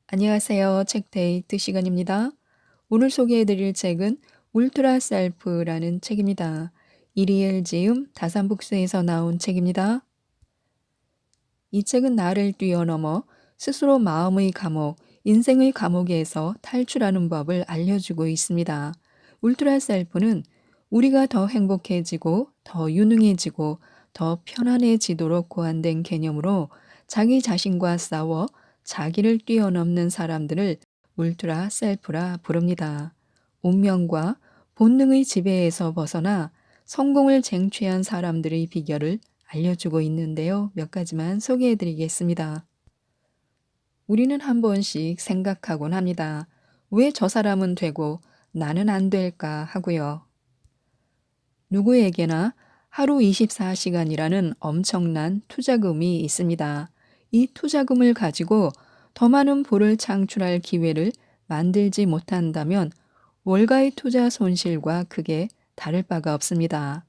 안녕하세요. 책데이트 시간입니다. 오늘 소개해드릴 책은 울트라 셀프라는 책입니다. 이리엘 지음 다산북스에서 나온 책입니다. 이 책은 나를 뛰어넘어 스스로 마음의 감옥, 인생의 감옥에서 탈출하는 법을 알려주고 있습니다. 울트라 셀프는 우리가 더 행복해지고 더 유능해지고 더 편안해지도록 고안된 개념으로 자기 자신과 싸워 자기를 뛰어넘는 사람들을 울트라 셀프라 부릅니다. 운명과 본능의 지배에서 벗어나 성공을 쟁취한 사람들의 비결을 알려주고 있는데요. 몇 가지만 소개해 드리겠습니다. 우리는 한 번씩 생각하곤 합니다. 왜 저 사람은 되고 나는 안 될까 하고요. 누구에게나 하루 24시간이라는 엄청난 투자금이 있습니다. 이 투자금을 가지고 더 많은 부를 창출할 기회를 만들지 못한다면 월가의 투자 손실과 크게 다를 바가 없습니다.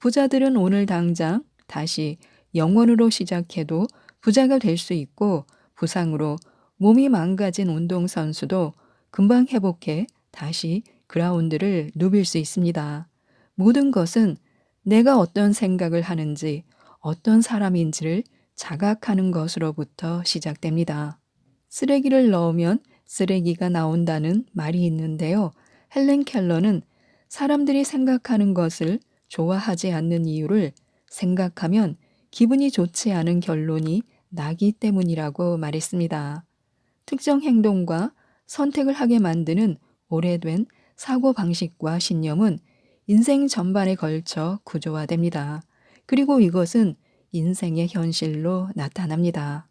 부자들은 오늘 당장 다시 영원으로 시작해도 부자가 될 수 있고 부상으로 몸이 망가진 운동선수도 금방 회복해 다시 그라운드를 누빌 수 있습니다. 모든 것은 내가 어떤 생각을 하는지 어떤 사람인지를 자각하는 것으로부터 시작됩니다. 쓰레기를 넣으면 쓰레기가 나온다는 말이 있는데요. 헬렌 켈러는 사람들이 생각하는 것을 좋아하지 않는 이유를 생각하면 기분이 좋지 않은 결론이 나기 때문이라고 말했습니다. 특정 행동과 선택을 하게 만드는 오래된 사고방식과 신념은 인생 전반에 걸쳐 구조화됩니다. 그리고 이것은 인생의 현실로 나타납니다.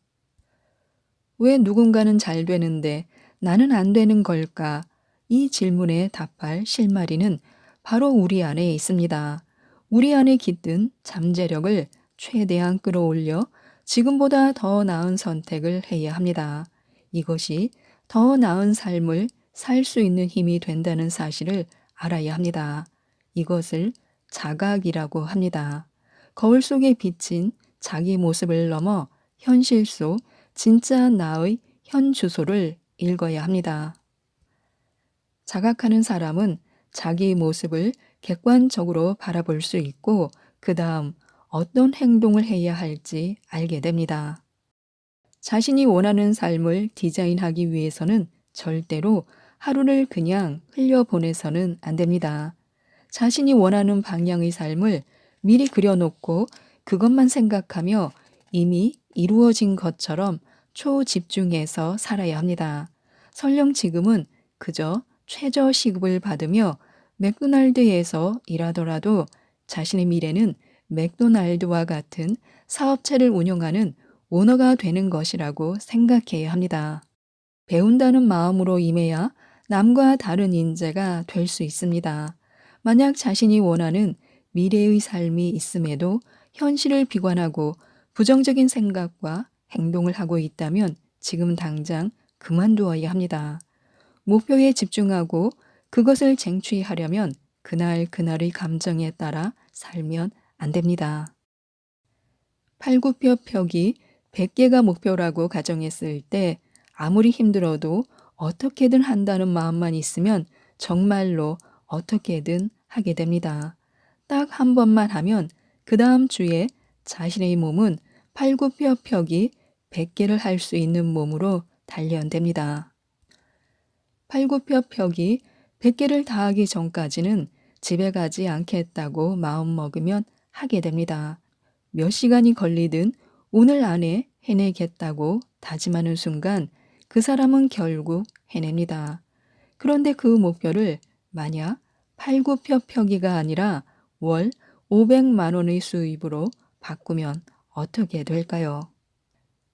왜 누군가는 잘 되는데 나는 안 되는 걸까? 이 질문에 답할 실마리는 바로 우리 안에 있습니다. 우리 안에 깃든 잠재력을 최대한 끌어올려 지금보다 더 나은 선택을 해야 합니다. 이것이 더 나은 삶을 살 수 있는 힘이 된다는 사실을 알아야 합니다. 이것을 자각이라고 합니다. 거울 속에 비친 자기 모습을 넘어 현실 속 진짜 나의 현 주소를 읽어야 합니다. 자각하는 사람은 자기 모습을 객관적으로 바라볼 수 있고 그 다음 어떤 행동을 해야 할지 알게 됩니다. 자신이 원하는 삶을 디자인하기 위해서는 절대로 하루를 그냥 흘려보내서는 안 됩니다. 자신이 원하는 방향의 삶을 미리 그려놓고 그것만 생각하며 이미 이루어진 것처럼 초집중해서 살아야 합니다. 설령 지금은 그저 최저 시급을 받으며 맥도날드에서 일하더라도 자신의 미래는 맥도날드와 같은 사업체를 운영하는 오너가 되는 것이라고 생각해야 합니다. 배운다는 마음으로 임해야 남과 다른 인재가 될 수 있습니다. 만약 자신이 원하는 미래의 삶이 있음에도 현실을 비관하고 부정적인 생각과 행동을 하고 있다면 지금 당장 그만두어야 합니다. 목표에 집중하고 그것을 쟁취하려면 그날 그날의 감정에 따라 살면 안 됩니다. 팔굽혀펴기 100개가 목표라고 가정했을 때 아무리 힘들어도 어떻게든 한다는 마음만 있으면 정말로 어떻게든 하게 됩니다. 딱 한 번만 하면 그 다음 주에 자신의 몸은 팔굽혀펴기 100개를 할 수 있는 몸으로 단련됩니다. 팔굽혀펴기 100개를 다 하기 전까지는 집에 가지 않겠다고 마음먹으면 하게 됩니다. 몇 시간이 걸리든 오늘 안에 해내겠다고 다짐하는 순간 그 사람은 결국 해냅니다. 그런데 그 목표를 만약 팔굽혀펴기가 아니라 월 500만 원의 수입으로 바꾸면 어떻게 될까요?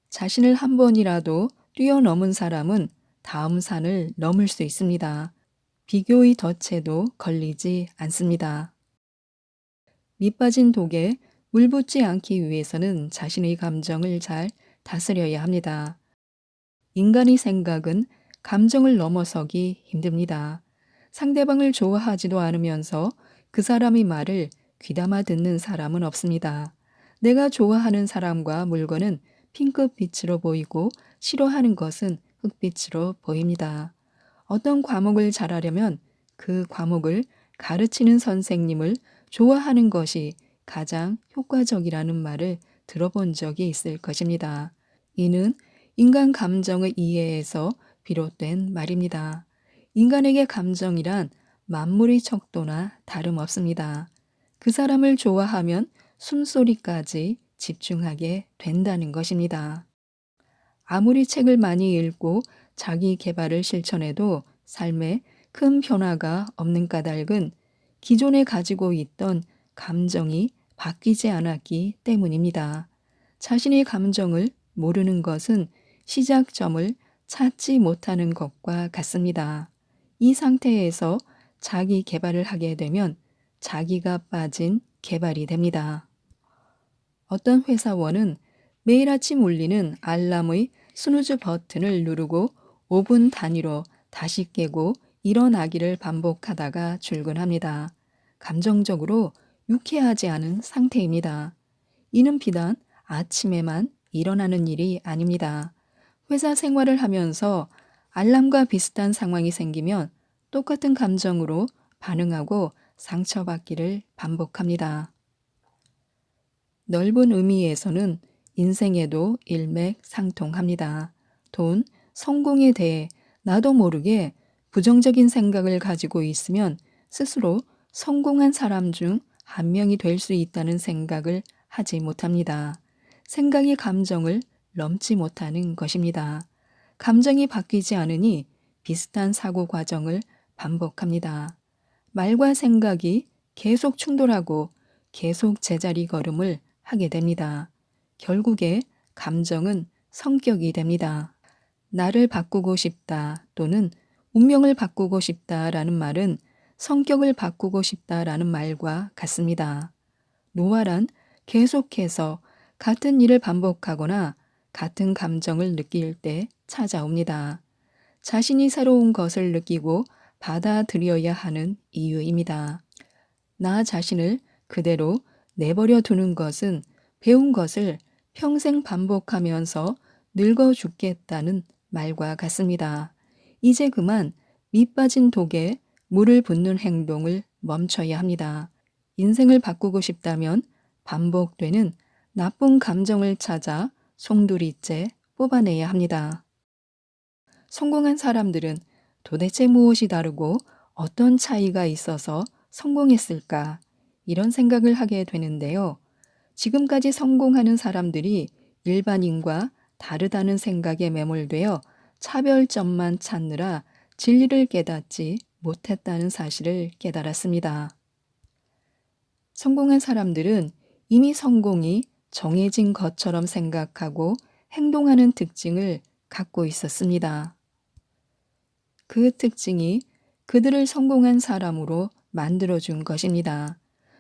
자신을 한 번이라도 뛰어넘은 사람은 다음 산을 넘을 수 있습니다. 비교의 덫에도 걸리지 않습니다. 밑빠진 독에 물 붓지 않기 위해서는 자신의 감정을 잘 다스려야 합니다. 인간의 생각은 감정을 넘어서기 힘듭니다. 상대방을 좋아하지도 않으면서 그 사람의 말을 귀담아 듣는 사람은 없습니다. 내가 좋아하는 사람과 물건은 핑크빛으로 보이고 싫어하는 것은 흑빛으로 보입니다. 어떤 과목을 잘하려면 그 과목을 가르치는 선생님을 좋아하는 것이 가장 효과적이라는 말을 들어본 적이 있을 것입니다. 이는 인간 감정의 이해에서 비롯된 말입니다. 인간에게 감정이란 만물의 척도나 다름없습니다. 그 사람을 좋아하면 숨소리까지 집중하게 된다는 것입니다. 아무리 책을 많이 읽고 자기 개발을 실천해도 삶에 큰 변화가 없는 까닭은 기존에 가지고 있던 감정이 바뀌지 않았기 때문입니다. 자신의 감정을 모르는 것은 시작점을 찾지 못하는 것과 같습니다. 이 상태에서 자기 개발을 하게 되면 자기가 빠진 개발이 됩니다. 어떤 회사원은 매일 아침 울리는 알람의 스누즈 버튼을 누르고 5분 단위로 다시 깨고 일어나기를 반복하다가 출근합니다. 감정적으로 유쾌하지 않은 상태입니다. 이는 비단 아침에만 일어나는 일이 아닙니다. 회사 생활을 하면서 알람과 비슷한 상황이 생기면 똑같은 감정으로 반응하고 상처받기를 반복합니다. 넓은 의미에서는 인생에도 일맥상통합니다. 돈, 성공에 대해 나도 모르게 부정적인 생각을 가지고 있으면 스스로 성공한 사람 중 한 명이 될 수 있다는 생각을 하지 못합니다. 생각이 감정을 넘지 못하는 것입니다. 감정이 바뀌지 않으니 비슷한 사고 과정을 반복합니다. 말과 생각이 계속 충돌하고 계속 제자리 걸음을 하게 됩니다. 결국에 감정은 성격이 됩니다. 나를 바꾸고 싶다 또는 운명을 바꾸고 싶다라는 말은 성격을 바꾸고 싶다라는 말과 같습니다. 노화란 계속해서 같은 일을 반복하거나 같은 감정을 느낄 때 찾아옵니다. 자신이 새로운 것을 느끼고 받아들여야 하는 이유입니다. 나 자신을 그대로 내버려 두는 것은 배운 것을 평생 반복하면서 늙어 죽겠다는 말과 같습니다. 이제 그만 밑 빠진 독에 물을 붓는 행동을 멈춰야 합니다. 인생을 바꾸고 싶다면 반복되는 나쁜 감정을 찾아 송두리째 뽑아내야 합니다. 성공한 사람들은 도대체 무엇이 다르고 어떤 차이가 있어서 성공했을까? 이런 생각을 하게 되는데요. 지금까지 성공하는 사람들이 일반인과 다르다는 생각에 매몰되어 차별점만 찾느라 진리를 깨닫지 못했다는 사실을 깨달았습니다. 성공한 사람들은 이미 성공이 정해진 것처럼 생각하고 행동하는 특징을 갖고 있었습니다. 그 특징이 그들을 성공한 사람으로 만들어준 것입니다.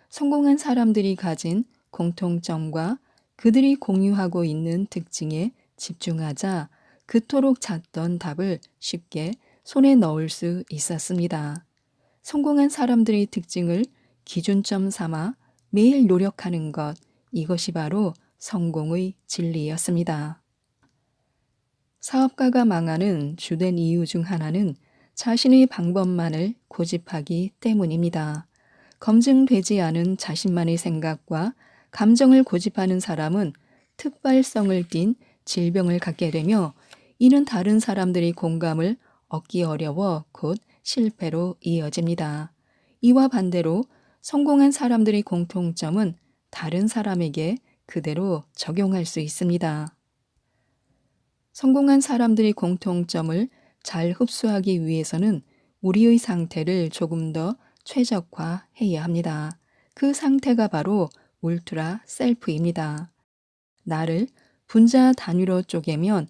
성공한 사람들이 가진 공통점과 그들이 공유하고 있는 특징에 집중하자 그토록 찾던 답을 쉽게 손에 넣을 수 있었습니다. 성공한 사람들의 특징을 기준점 삼아 매일 노력하는 것, 이것이 바로 성공의 진리였습니다. 사업가가 망하는 주된 이유 중 하나는 자신의 방법만을 고집하기 때문입니다. 검증되지 않은 자신만의 생각과 감정을 고집하는 사람은 특발성을 띤 질병을 갖게 되며 이는 다른 사람들의 공감을 얻기 어려워 곧 실패로 이어집니다. 이와 반대로 성공한 사람들의 공통점은 다른 사람에게 그대로 적용할 수 있습니다. 성공한 사람들의 공통점을 잘 흡수하기 위해서는 우리의 상태를 조금 더 최적화해야 합니다. 그 상태가 바로 울트라 셀프입니다. 나를 분자 단위로 쪼개면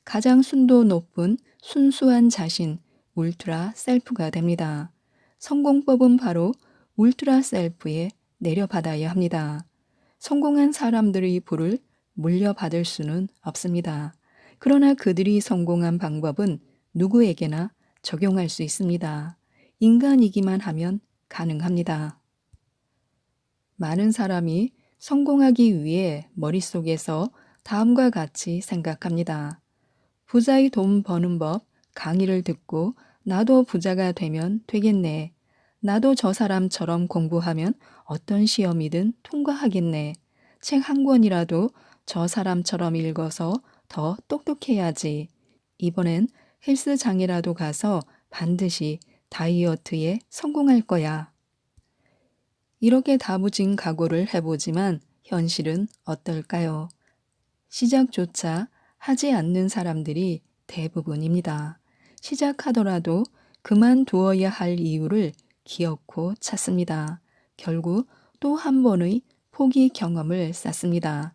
가장 순도 높은 순수한 자신, 울트라 셀프가 됩니다. 성공법은 바로 울트라 셀프에 내려받아야 합니다. 성공한 사람들의 부를 물려받을 수는 없습니다. 그러나 그들이 성공한 방법은 누구에게나 적용할 수 있습니다. 인간이기만 하면 가능합니다. 많은 사람이 성공하기 위해 머릿속에서 다음과 같이 생각합니다. 부자의 돈 버는 법 강의를 듣고 나도 부자가 되면 되겠네. 나도 저 사람처럼 공부하면 어떤 시험이든 통과하겠네. 책 한 권이라도 저 사람처럼 읽어서 더 똑똑해야지. 이번엔 헬스장이라도 가서 반드시 다이어트에 성공할 거야. 이렇게 다부진 각오를 해보지만 현실은 어떨까요? 시작조차 하지 않는 사람들이 대부분입니다. 시작하더라도 그만두어야 할 이유를 기어코 찾습니다. 결국 또 한 번의 포기 경험을 쌓습니다.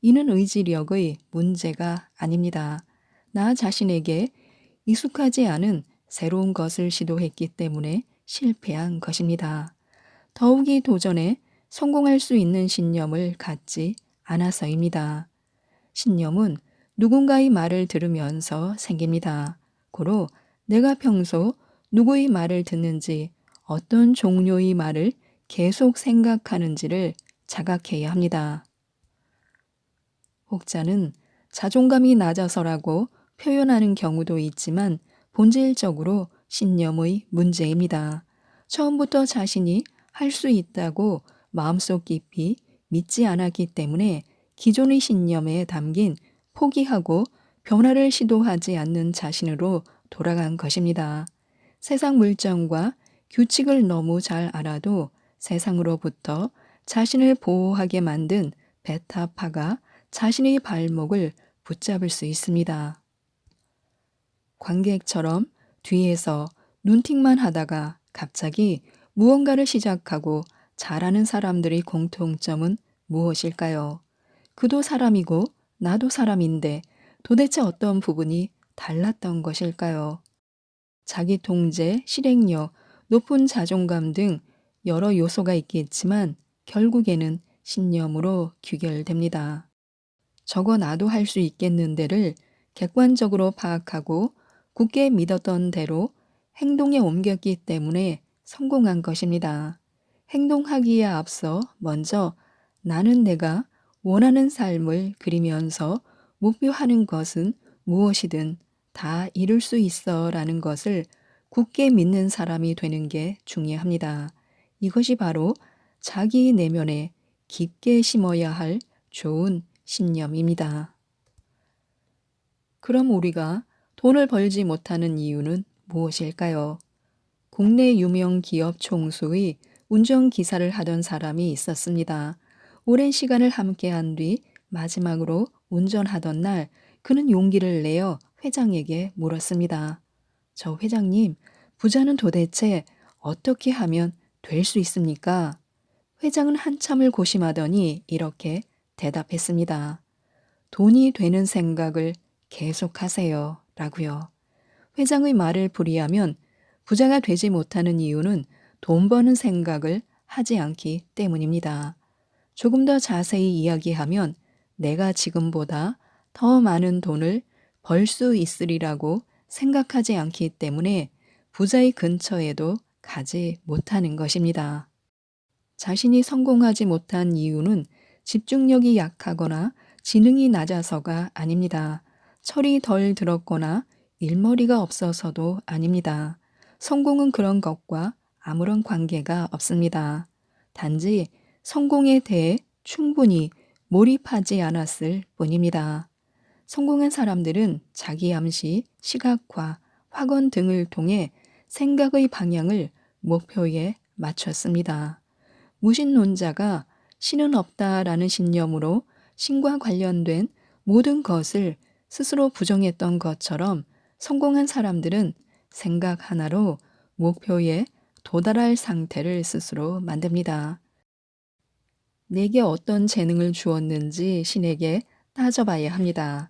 이는 의지력의 문제가 아닙니다. 나 자신에게 익숙하지 않은 새로운 것을 시도했기 때문에 실패한 것입니다. 더욱이 도전에 성공할 수 있는 신념을 갖지 않아서입니다. 신념은 누군가의 말을 들으면서 생깁니다. 고로 내가 평소 누구의 말을 듣는지, 어떤 종류의 말을 계속 생각하는지를 자각해야 합니다. 혹자는 자존감이 낮아서라고 표현하는 경우도 있지만 본질적으로 신념의 문제입니다. 처음부터 자신이 할 수 있다고 마음속 깊이 믿지 않았기 때문에 기존의 신념에 담긴 포기하고 변화를 시도하지 않는 자신으로 돌아간 것입니다. 세상 물정과 규칙을 너무 잘 알아도 세상으로부터 자신을 보호하게 만든 베타파가 자신의 발목을 붙잡을 수 있습니다. 관객처럼 뒤에서 눈팅만 하다가 갑자기 무언가를 시작하고 잘하는 사람들의 공통점은 무엇일까요? 그도 사람이고 나도 사람인데 도대체 어떤 부분이 달랐던 것일까요? 자기 통제, 실행력, 높은 자존감 등 여러 요소가 있겠지만 결국에는 신념으로 귀결됩니다. 저거 나도 할 수 있겠는데를 객관적으로 파악하고 굳게 믿었던 대로 행동에 옮겼기 때문에 성공한 것입니다. 행동하기에 앞서 먼저 나는 내가 원하는 삶을 그리면서 목표하는 것은 무엇이든 다 이룰 수 있어 라는 것을 굳게 믿는 사람이 되는 게 중요합니다. 이것이 바로 자기 내면에 깊게 심어야 할 좋은 신념입니다. 그럼 우리가 돈을 벌지 못하는 이유는 무엇일까요? 국내 유명 기업 총수의 운전기사를 하던 사람이 있었습니다. 오랜 시간을 함께한 뒤 마지막으로 운전하던 날 그는 용기를 내어 회장에게 물었습니다. 저 회장님, 부자는 도대체 어떻게 하면 될 수 있습니까? 회장은 한참을 고심하더니 이렇게 대답했습니다. 돈이 되는 생각을 계속하세요. 라고요. 회장의 말을 불이하면 부자가 되지 못하는 이유는 돈 버는 생각을 하지 않기 때문입니다. 조금 더 자세히 이야기하면 내가 지금보다 더 많은 돈을 벌 수 있으리라고 생각하지 않기 때문에 부자의 근처에도 가지 못하는 것입니다. 자신이 성공하지 못한 이유는 집중력이 약하거나 지능이 낮아서가 아닙니다. 철이 덜 들었거나 일머리가 없어서도 아닙니다. 성공은 그런 것과 아무런 관계가 없습니다. 단지 성공에 대해 충분히 몰입하지 않았을 뿐입니다. 성공한 사람들은 자기 암시, 시각화, 확언 등을 통해 생각의 방향을 목표에 맞췄습니다. 무신론자가 신은 없다라는 신념으로 신과 관련된 모든 것을 스스로 부정했던 것처럼 성공한 사람들은 생각 하나로 목표에 도달할 상태를 스스로 만듭니다. 내게 어떤 재능을 주었는지 신에게 따져봐야 합니다.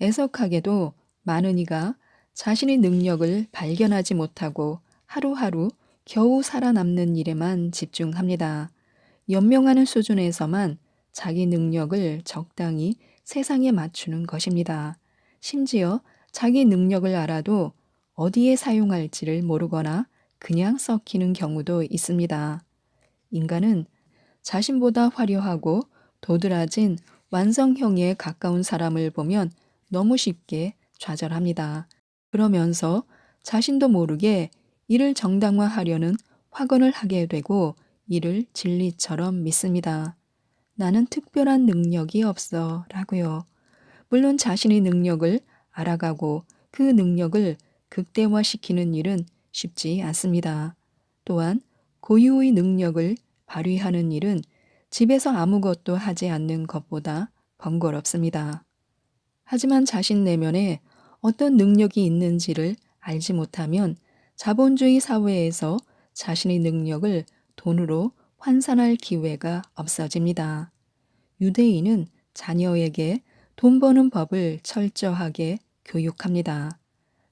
애석하게도 많은 이가 자신의 능력을 발견하지 못하고 하루하루 겨우 살아남는 일에만 집중합니다. 연명하는 수준에서만 자기 능력을 적당히 세상에 맞추는 것입니다. 심지어 자기 능력을 알아도 어디에 사용할지를 모르거나 그냥 썩히는 경우도 있습니다. 인간은 자신보다 화려하고 도드라진 완성형에 가까운 사람을 보면 너무 쉽게 좌절합니다. 그러면서 자신도 모르게 이를 정당화하려는 확언을 하게 되고 이를 진리처럼 믿습니다. 나는 특별한 능력이 없어 라고요. 물론 자신의 능력을 알아가고 그 능력을 극대화시키는 일은 쉽지 않습니다. 또한 고유의 능력을 발휘하는 일은 집에서 아무것도 하지 않는 것보다 번거롭습니다. 하지만 자신 내면에 어떤 능력이 있는지를 알지 못하면 자본주의 사회에서 자신의 능력을 돈으로 환산할 기회가 없어집니다. 유대인은 자녀에게 돈 버는 법을 철저하게 교육합니다.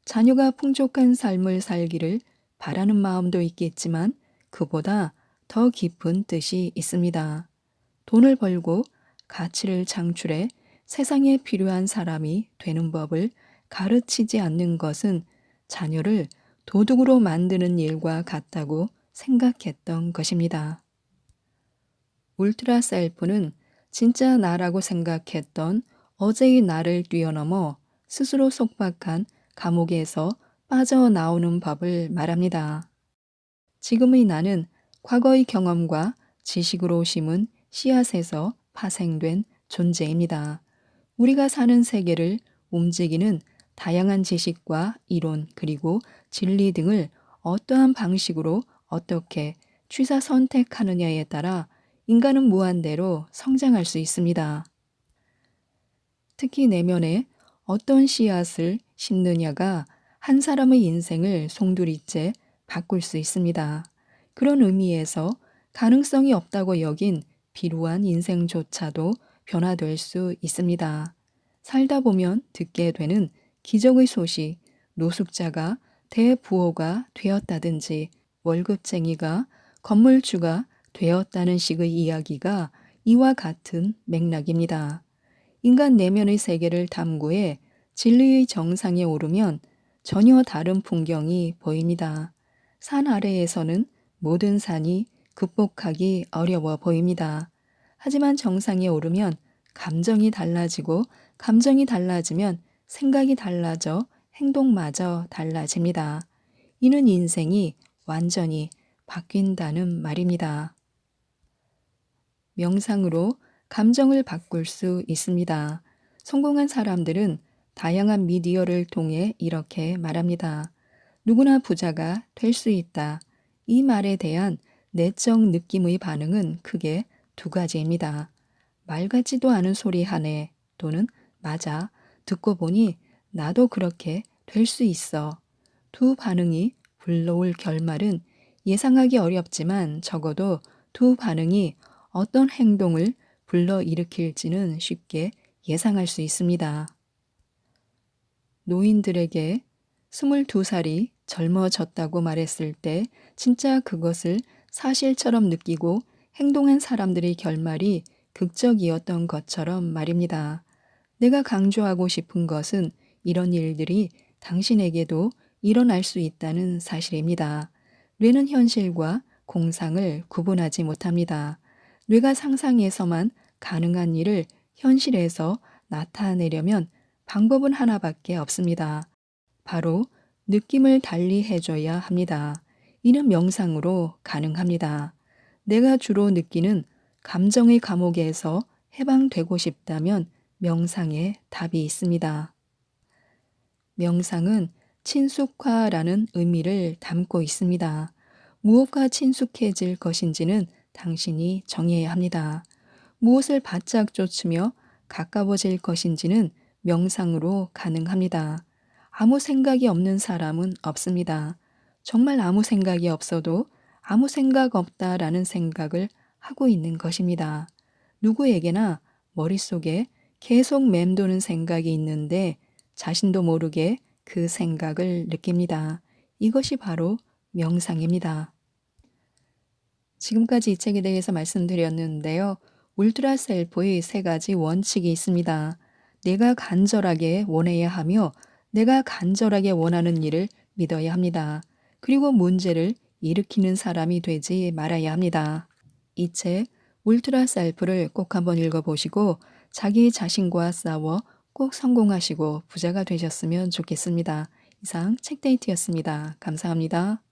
자녀가 풍족한 삶을 살기를 바라는 마음도 있겠지만 그보다 더 깊은 뜻이 있습니다. 돈을 벌고 가치를 창출해 세상에 필요한 사람이 되는 법을 가르치지 않는 것은 자녀를 도둑으로 만드는 일과 같다고 생각했던 것입니다. 울트라 셀프는 진짜 나라고 생각했던 어제의 나를 뛰어넘어 스스로 속박한 감옥에서 빠져나오는 법을 말합니다. 지금의 나는 과거의 경험과 지식으로 심은 씨앗에서 파생된 존재입니다. 우리가 사는 세계를 움직이는 다양한 지식과 이론 그리고 진리 등을 어떠한 방식으로 어떻게 취사 선택하느냐에 따라 인간은 무한대로 성장할 수 있습니다. 특히 내면에 어떤 씨앗을 심느냐가 한 사람의 인생을 송두리째 바꿀 수 있습니다. 그런 의미에서 가능성이 없다고 여긴 비루한 인생조차도 변화될 수 있습니다. 살다 보면 듣게 되는 기적의 소식, 노숙자가 대부호가 되었다든지 월급쟁이가 건물주가 되었다는 식의 이야기가 이와 같은 맥락입니다. 인간 내면의 세계를 탐구해 진리의 정상에 오르면 전혀 다른 풍경이 보입니다. 산 아래에서는 모든 산이 극복하기 어려워 보입니다. 하지만 정상에 오르면 감정이 달라지고 감정이 달라지면 생각이 달라져 행동마저 달라집니다. 이는 인생이 완전히 바뀐다는 말입니다. 명상으로 감정을 바꿀 수 있습니다. 성공한 사람들은 다양한 미디어를 통해 이렇게 말합니다. 누구나 부자가 될 수 있다. 이 말에 대한 내적 느낌의 반응은 크게 두 가지입니다. 말 같지도 않은 소리 하네 또는 맞아. 듣고 보니 나도 그렇게 될 수 있어. 두 반응이 불러올 결말은 예상하기 어렵지만 적어도 두 반응이 어떤 행동을 불러일으킬지는 쉽게 예상할 수 있습니다. 노인들에게 22살이 젊어졌다고 말했을 때 진짜 그것을 사실처럼 느끼고 행동한 사람들의 결말이 극적이었던 것처럼 말입니다. 내가 강조하고 싶은 것은 이런 일들이 당신에게도 일어날 수 있다는 사실입니다. 뇌는 현실과 공상을 구분하지 못합니다. 뇌가 상상에서만 가능한 일을 현실에서 나타내려면 방법은 하나밖에 없습니다. 바로 느낌을 달리 해줘야 합니다. 이는 명상으로 가능합니다. 내가 주로 느끼는 감정의 감옥에서 해방되고 싶다면 명상에 답이 있습니다. 명상은 친숙화라는 의미를 담고 있습니다. 무엇과 친숙해질 것인지는 당신이 정해야 합니다. 무엇을 바짝 쫓으며 가까워질 것인지는 명상으로 가능합니다. 아무 생각이 없는 사람은 없습니다. 정말 아무 생각이 없어도 아무 생각 없다라는 생각을 하고 있는 것입니다. 누구에게나 머릿속에 계속 맴도는 생각이 있는데 자신도 모르게 그 생각을 느낍니다. 이것이 바로 명상입니다. 지금까지 이 책에 대해서 말씀드렸는데요. 울트라 셀프의 세 가지 원칙이 있습니다. 내가 간절하게 원해야 하며 내가 간절하게 원하는 일을 믿어야 합니다. 그리고 문제를 일으키는 사람이 되지 말아야 합니다. 이 책 울트라 셀프를 꼭 한번 읽어보시고 자기 자신과 싸워 꼭 성공하시고 부자가 되셨으면 좋겠습니다. 이상 책데이트였습니다. 감사합니다.